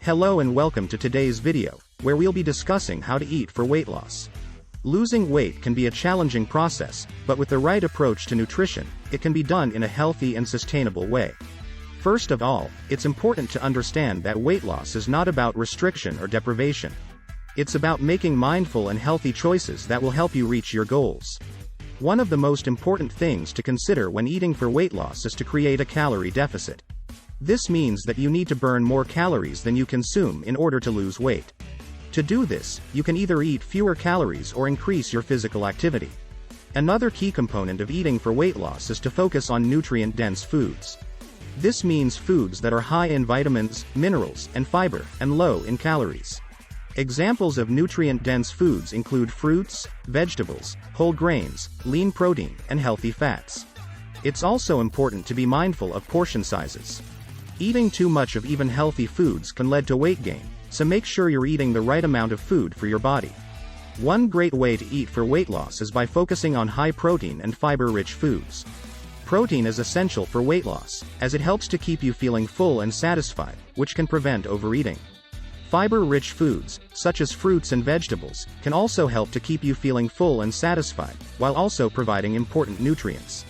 Hello and welcome to today's video, where we'll be discussing how to eat for weight loss. Losing weight can be a challenging process, but with the right approach to nutrition, it can be done in a healthy and sustainable way. First of all, it's important to understand that weight loss is not about restriction or deprivation. It's about making mindful and healthy choices that will help you reach your goals. One of the most important things to consider when eating for weight loss is to create a calorie deficit. This means that you need to burn more calories than you consume in order to lose weight. To do this, you can either eat fewer calories or increase your physical activity. Another key component of eating for weight loss is to focus on nutrient-dense foods. This means foods that are high in vitamins, minerals, and fiber, and low in calories. Examples of nutrient-dense foods include fruits, vegetables, whole grains, lean protein, and healthy fats. It's also important to be mindful of portion sizes. Eating too much of even healthy foods can lead to weight gain, so make sure you're eating the right amount of food for your body. One great way to eat for weight loss is by focusing on high protein and fiber-rich foods. Protein is essential for weight loss, as it helps to keep you feeling full and satisfied, which can prevent overeating. Fiber-rich foods, such as fruits and vegetables, can also help to keep you feeling full and satisfied, while also providing important nutrients.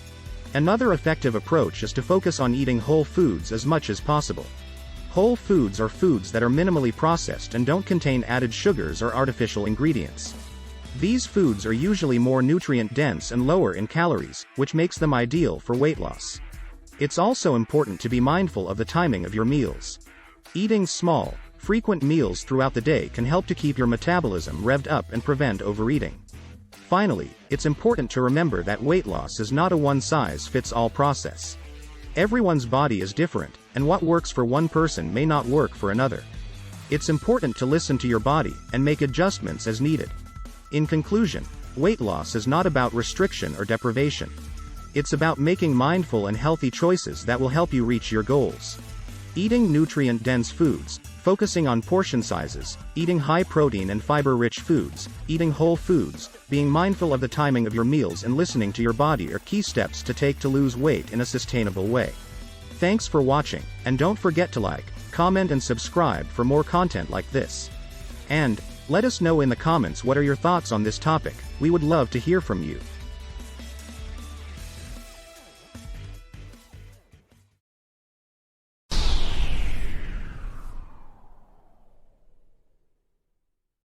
Another effective approach is to focus on eating whole foods as much as possible. Whole foods are foods that are minimally processed and don't contain added sugars or artificial ingredients. These foods are usually more nutrient-dense and lower in calories, which makes them ideal for weight loss. It's also important to be mindful of the timing of your meals. Eating small, frequent meals throughout the day can help to keep your metabolism revved up and prevent overeating. Finally, it's important to remember that weight loss is not a one-size-fits-all process. Everyone's body is different, and what works for one person may not work for another. It's important to listen to your body and make adjustments as needed. In conclusion, weight loss is not about restriction or deprivation. It's about making mindful and healthy choices that will help you reach your goals. Eating nutrient-dense foods, focusing on portion sizes, eating high-protein and fiber-rich foods, eating whole foods, being mindful of the timing of your meals and listening to your body are key steps to take to lose weight in a sustainable way. Thanks for watching, and don't forget to like, comment and subscribe for more content like this. And, let us know in the comments what are your thoughts on this topic. We would love to hear from you.